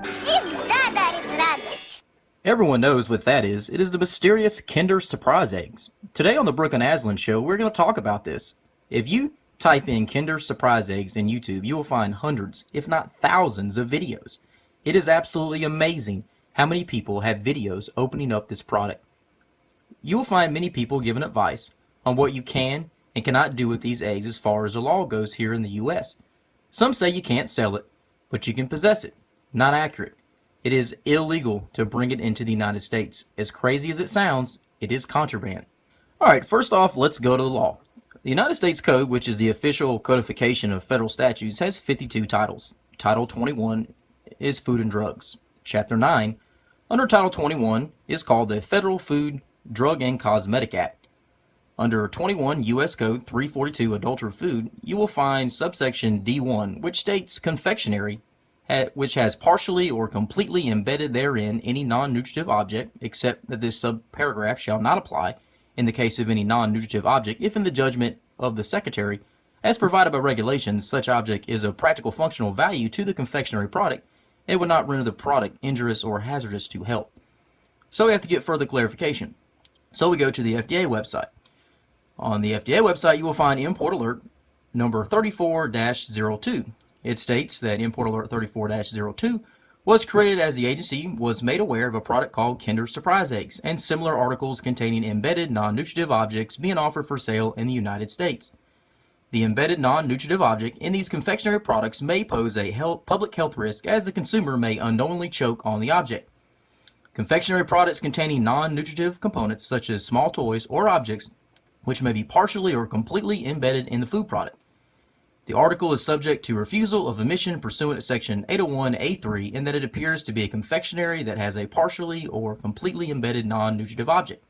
Всегда дарит радость. Everyone knows what that is. It is the mysterious Kinder Surprise eggs. Today on the Brooke and Aslan Show, we're going to talk about this. If you type in Kinder Surprise eggs in YouTube, you will find hundreds, if not thousands, of videos. It is absolutely amazing how many people have videos opening up this product. You will find many people giving advice on what you can and cannot do with these eggs as far as the law goes here in the U.S. Some say you can't sell it, but you can possess it. Not accurate. It is illegal to bring it into the United States. As crazy as it sounds, it is contraband. Alright, first off, let's go to the law. The United States Code, which is the official codification of federal statutes, has 52 titles. Title 21 is Food and Drugs. Chapter 9, under Title 21, is called the Federal Food, Drug, and Cosmetic Act. Under 21 U.S. Code 342 Adulterer Food, you will find subsection D1, which states confectionery, which has partially or completely embedded therein any non-nutritive object, except that this subparagraph shall not apply in the case of any non-nutritive object if in the judgment of the Secretary, as provided by regulations, such object is of practical functional value to the confectionery product and would not render the product injurious or hazardous to health. So we have to get further clarification. So we go to the FDA website. On the FDA website, you will find Import Alert number 34-02. It states that Import Alert 34-02 was created as the agency was made aware of a product called Kinder Surprise Eggs and similar articles containing embedded non-nutritive objects being offered for sale in the United States. The embedded non-nutritive object in these confectionery products may pose a public health risk as the consumer may unknowingly choke on the object. Confectionery products containing non-nutritive components such as small toys or objects which may be partially or completely embedded in the food product. The article is subject to refusal of emission pursuant to Section 801A3 in that it appears to be a confectionery that has a partially or completely embedded non-nutritive object.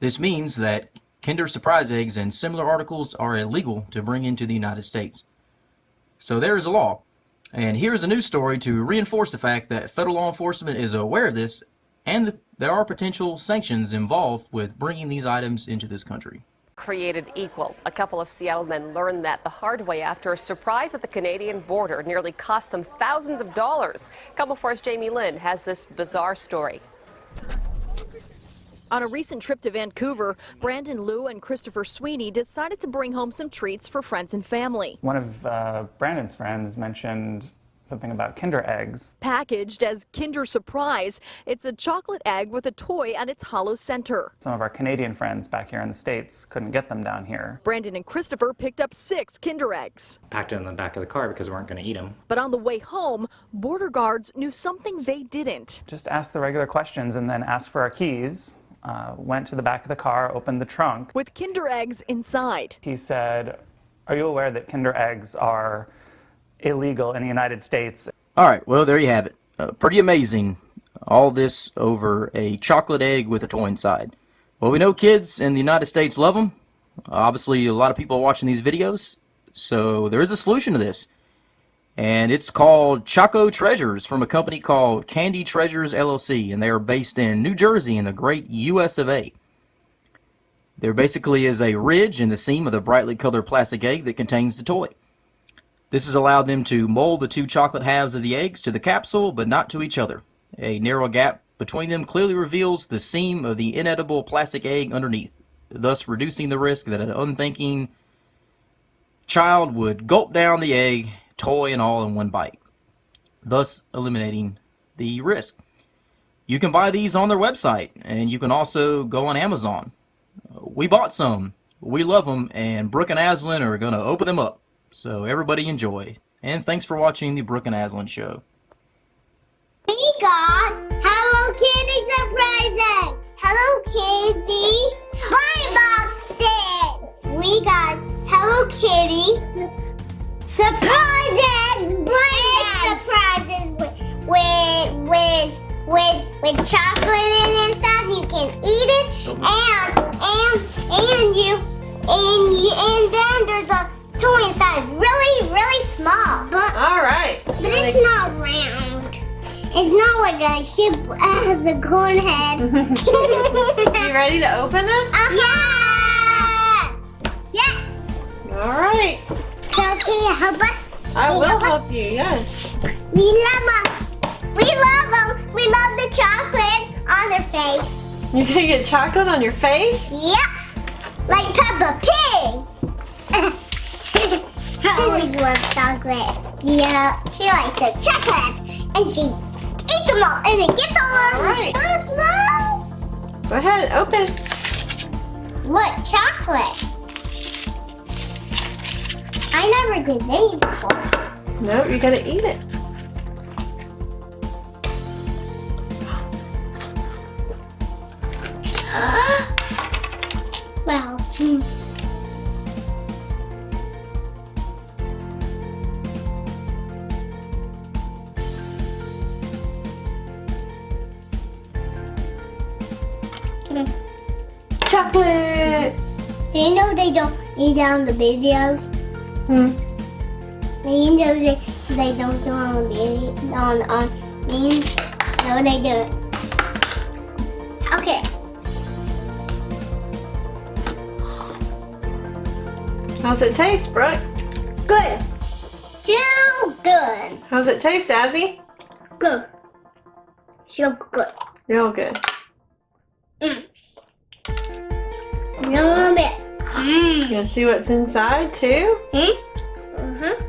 This means that Kinder Surprise Eggs and similar articles are illegal to bring into the United States. So there is a law. And here's a news story to reinforce the fact that federal law enforcement is aware of this and there are potential sanctions involved with bringing these items into this country. Created equal. A couple of Seattle men learned that the hard way after a surprise at the Canadian border nearly cost them thousands of dollars. Couple Force Jamie Lynn has this bizarre story. On a recent trip to Vancouver, Brandon Liu and Christopher Sweeney decided to bring home some treats for friends and family. One of Brandon's friends mentioned something about Kinder eggs. Packaged as Kinder Surprise, it's a chocolate egg with a toy at its hollow center. Some of our Canadian friends back here in the States couldn't get them down here. Brandon and Christopher picked up 6 Kinder eggs. Packed it in the back of the car because we weren't going to eat them. But on the way home, border guards knew something they didn't. Just asked the regular questions and then asked for our keys. Went to the back of the car, opened the trunk. With Kinder eggs inside. He said, "Are you aware that Kinder eggs are illegal in the United States?" Alright, well there you have it. Pretty amazing. All this over a chocolate egg with a toy inside. Well, we know kids in the United States love them. Obviously a lot of people are watching these videos. So there is a solution to this. And it's called Choco Treasures from a company called Candy Treasure LLC. And they are based in New Jersey in the great US of A. There basically is a ridge in the seam of the brightly colored plastic egg that contains the toy. This has allowed them to mold the 2 chocolate halves of the eggs to the capsule, but not to each other. A narrow gap between them clearly reveals the seam of the inedible plastic egg underneath, thus reducing the risk that an unthinking child would gulp down the egg, toy and all in one bite, thus eliminating the risk. You can buy these on their website, and you can also go on Amazon. We bought some. We love them, and Brooke and Aslan are going to open them up. So everybody enjoy. And thanks for watching the Brooke and Aslan Show. We got Hello Kitty surprises. Hello Kitty buy boxes. We got Hello Kitty surprises. Big surprises with chocolate in inside. You can eat it, and then there's a toy inside, really small, but it's not round. It's not like a ship has a corn head. You ready to open them? Yes! Yes! All right. So can you help us? I will help you, yes. We love them. We love them. We love the chocolate on their face. You're gonna get chocolate on your face? Yep. Like Peppa Pig. I always loved chocolate. Yeah. She likes the chocolate. And she eats them all. And it gets all over. Right. Slow. Go ahead, open. What chocolate? I never did these before. No, you're gonna eat it. Well, Chocolate! do you know they don't eat on the videos? Hmm. Do you know they don't do on the video on these? No, they do it. Okay. How's it taste, Brooke? Good. Too good. How's it taste, Azzy? Good. So good. Real good. A little bit. You gonna see what's inside too? Mm-hmm.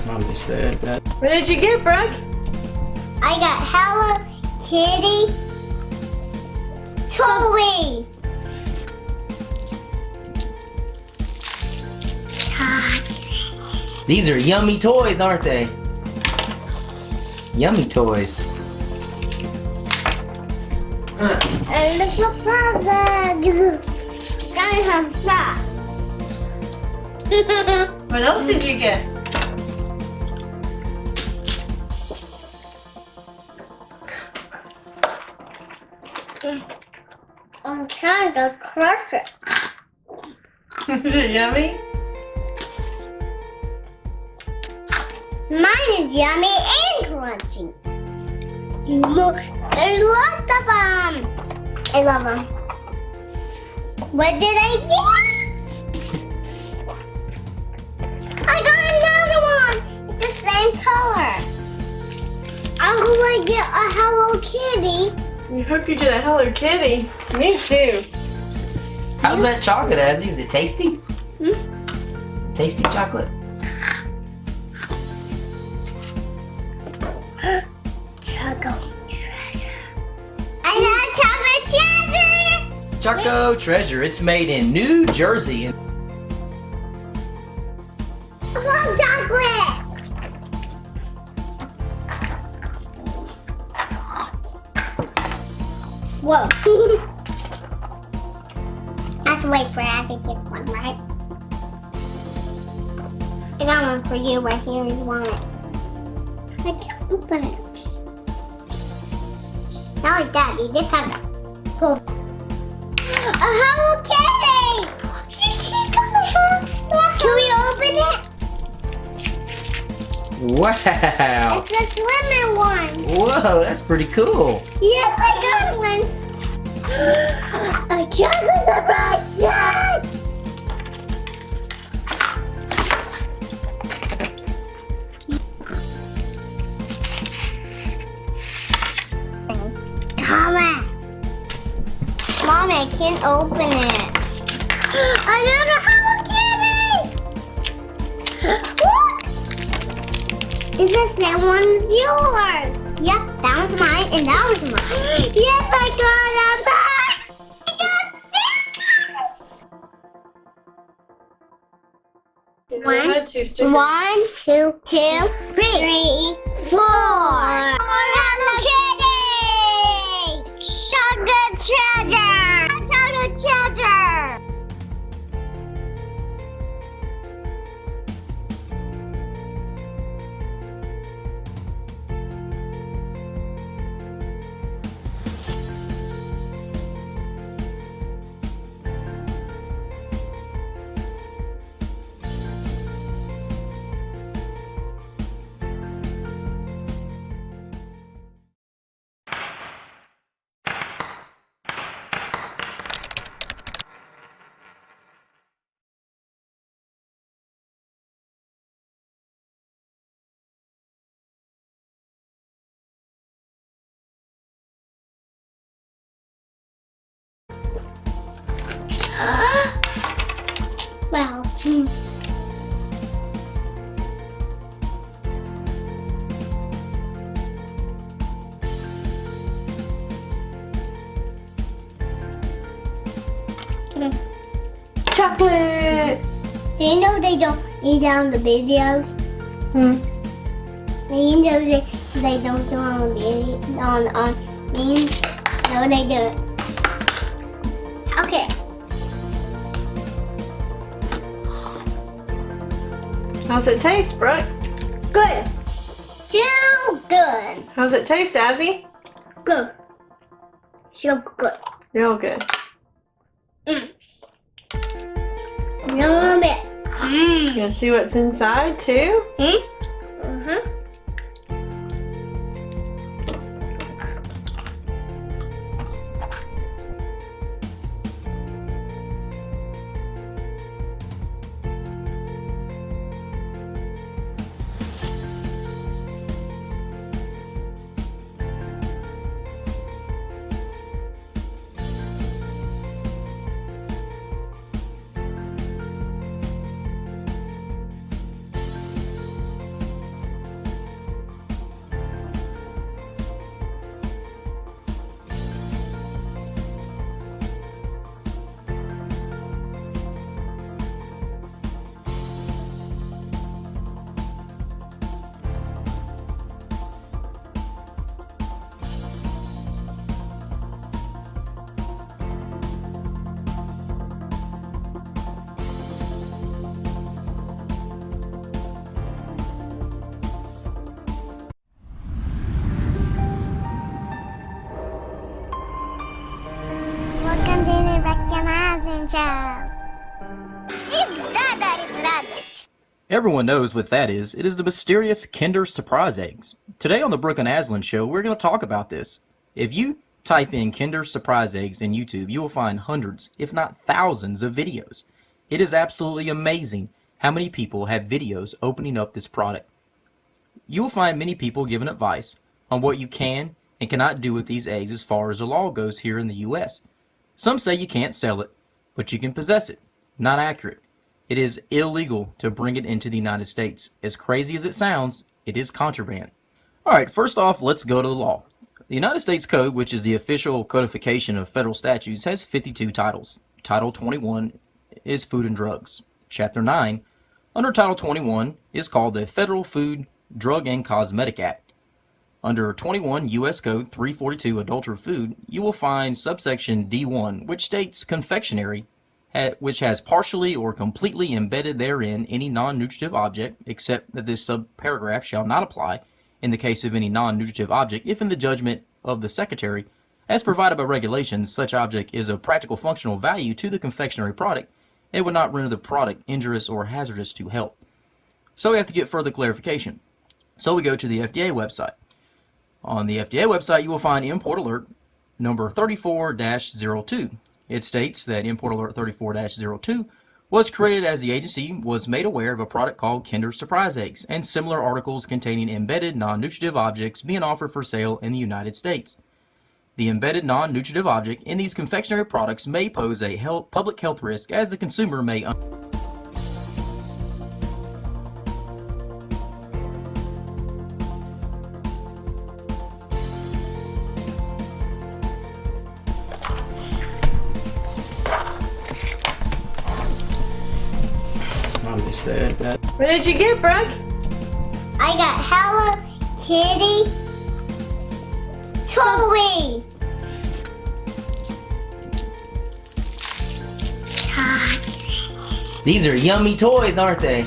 I missed that. What did you get, Brooke? I got Hello Kitty toy. These are yummy toys, aren't they? Yummy toys. And look what present. Gotta have that. What else did you get? I'm trying to crush it. Is it yummy? Mine is yummy and crunchy. Look, there's lots of them. I love them. What did I get? I got another one. It's the same color. I hope I get a Hello Kitty. I hope you get a Hello Kitty. Me too. How's that chocolate, Azzy? Is it tasty? Tasty chocolate? Choco Treasure. I love Chocolate Treasure. Choco Treasure. It's made in New Jersey. I love chocolate. Whoa. Let's wait for Abby to get one, right? I got one for you right here. You want it? I can't open it. Not like that. You just have to pull. A Hello Kitty! She's gonna have that. Can we open it? Wow. It's a slimmer one. Whoa, that's pretty cool. Yep, I got one. A chocolate surprise! Yes! I can't open it. Another Hello Kitty! Look! Is that one's yours? Yep, that one's mine and that one's mine. Yes, I got a bag! I got stickers! Go ahead, two stickers. 1, 2, 2, 3, 4. Hello Kitty! Choco Treasure! Choco Treasure! Wow. Chocolate! Do you know they don't eat on the videos? Do you know they don't do on the video on memes? No, they do it. Okay. How's it taste, Brooke? Good. Too good. How's it taste, Azzy? Good. So good. Real good. Love it. You gonna see what's inside, too? Welcome to the Recognizing Show. Everyone knows what that is. It is the mysterious Kinder Surprise eggs. Today on the Brooke and Aslan Show, we're going to talk about this. If you type in Kinder Surprise eggs in YouTube, you will find hundreds, if not thousands, of videos. It is absolutely amazing how many people have videos opening up this product. You will find many people giving advice on what you can and cannot do with these eggs as far as the law goes here in the U.S. Some say you can't sell it, but you can possess it. Not accurate. It is illegal to bring it into the United States. As crazy as it sounds, it is contraband. Alright, first off, let's go to the law. The United States Code, which is the official codification of federal statutes, has 52 titles. Title 21 is Food and Drugs. Chapter 9, under Title 21, is called the Federal Food, Drug, and Cosmetic Act. Under 21 U.S. Code 342 Adulterated Food, you will find subsection D1, which states confectionery, which has partially or completely embedded therein any non-nutritive object, except that this subparagraph shall not apply in the case of any non-nutritive object if in the judgment of the Secretary, as provided by regulations, such object is of practical functional value to the confectionery product, it would not render the product injurious or hazardous to health. So we have to get further clarification. So we go to the FDA website. On the FDA website, you will find Import Alert number 34-02. It states that Import Alert 34-02 was created as the agency was made aware of a product called Kinder Surprise Eggs and similar articles containing embedded non-nutritive objects being offered for sale in the United States. The embedded non-nutritive object in these confectionery products may pose a public health risk as the consumer may What did you get, Brooke? I got Hello Kitty toy. These are yummy toys, aren't they?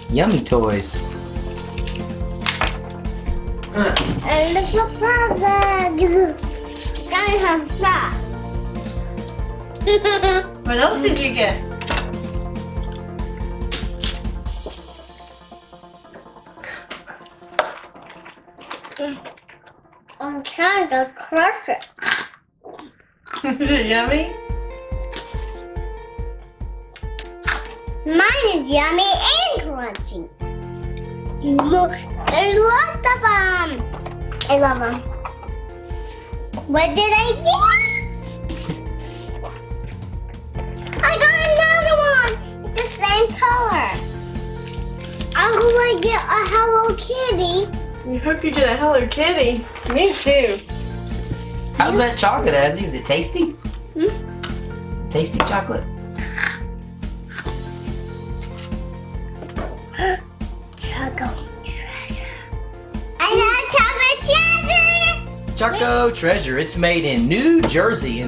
Yummy toys. And look the product. Gotta have that. What else did you get? I'm trying to crush it. Is it yummy? Mine is yummy and crunchy. There's lots of them. I love them. What did I get? I got another one. It's the same color. I hope I get a Hello Kitty. You hope you get a Hello Kitty. Me too. How's that chocolate, Azzy? Is it tasty? Tasty chocolate? Choco Treasure. I love Choco Treasure. Choco Treasure. It's made in New Jersey. I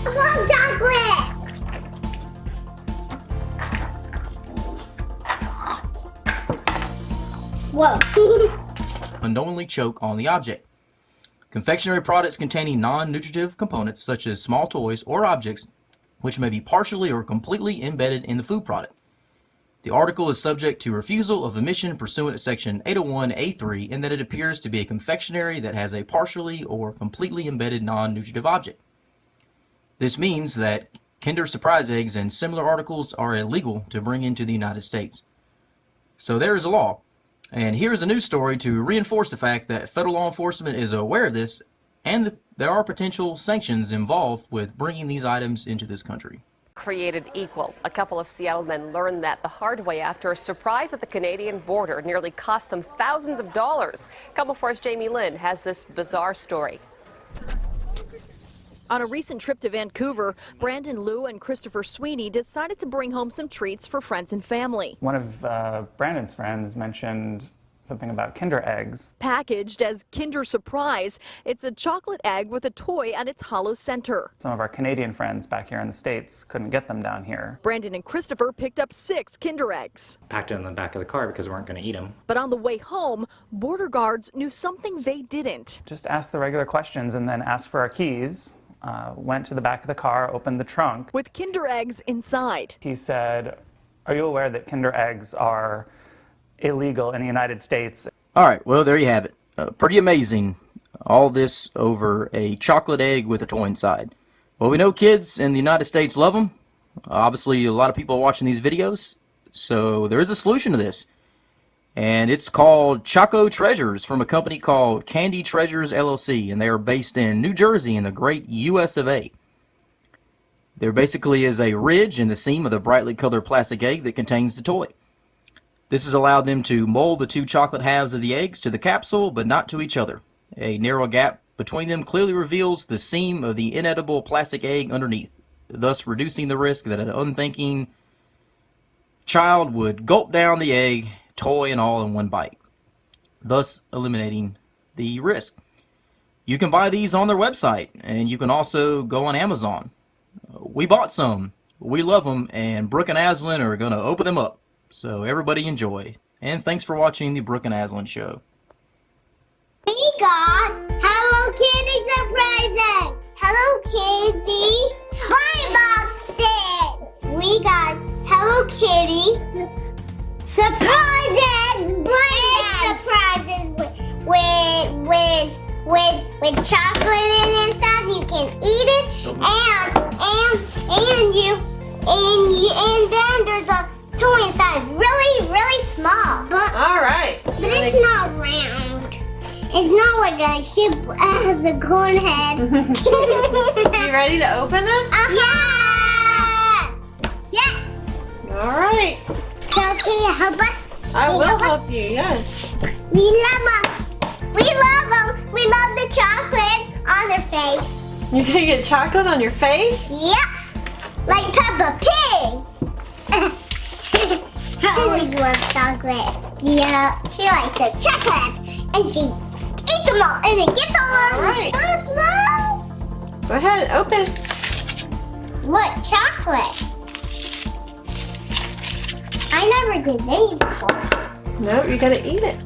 love chocolate. Whoa. unknowingly choke on the object. Confectionery products containing non-nutritive components such as small toys or objects which may be partially or completely embedded in the food product. The article is subject to refusal of admission pursuant to section 801A3 in that it appears to be a confectionery that has a partially or completely embedded non-nutritive object. This means that Kinder Surprise eggs and similar articles are illegal to bring into the United States. So there is a law. And here's a news story to reinforce the fact that federal law enforcement is aware of this and there are potential sanctions involved with bringing these items into this country. Created equal. A couple of Seattle men learned that the hard way after a surprise at the Canadian border nearly cost them thousands of dollars. Come 4's Jamie Lynn has this bizarre story. On a recent trip to Vancouver, Brandon Liu and Christopher Sweeney decided to bring home some treats for friends and family. One of Brandon's friends mentioned something about Kinder eggs. Packaged as Kinder Surprise, it's a chocolate egg with a toy at its hollow center. Some of our Canadian friends back here in the States couldn't get them down here. Brandon and Christopher picked up 6 Kinder eggs. Packed it in the back of the car because we weren't going to eat them. But on the way home, border guards knew something they didn't. Just asked the regular questions and then asked for our keys. Went to the back of the car, opened the trunk. With Kinder eggs inside. He said, "Are you aware that Kinder eggs are illegal in the United States?" All right, well, there you have it. Pretty amazing. All this over a chocolate egg with a toy inside. Well, we know kids in the United States love them. Obviously, a lot of people are watching these videos. So there is a solution to this. And it's called Choco Treasures from a company called Candy Treasure LLC. And they are based in New Jersey in the great US of A. There basically is a ridge in the seam of the brightly colored plastic egg that contains the toy. This has allowed them to mold the 2 chocolate halves of the eggs to the capsule, but not to each other. A narrow gap between them clearly reveals the seam of the inedible plastic egg underneath, thus reducing the risk that an unthinking child would gulp down the egg, toy and all, in one bite, thus eliminating the risk. You can buy these on their website, and you can also go on Amazon. We bought some. We love them, and Brooke and Aslan are going to open them up. So everybody enjoy. And thanks for watching the Brooke and Aslan Show. We got Hello Kitty surprises. Hello Kitty blind boxes. We got Hello Kitty surprises. Blind surprises with chocolate in inside. You can eat it, and then there's a toy inside, really small. But All right. it's not round. It's not like a ship has a corn head. You ready to open them? Yeah! Yeah! Alright. So can you help us? I will help you, yes. We love them. We love them. We love the chocolate on their face. You're gonna get chocolate on your face? Yep. Like Peppa Pig. I always love chocolate. Yeah. She likes the chocolate. And she eats them all. And it gets all over. Alright. Right. Go ahead, open. What chocolate? I never did these before. No, you're gonna eat it.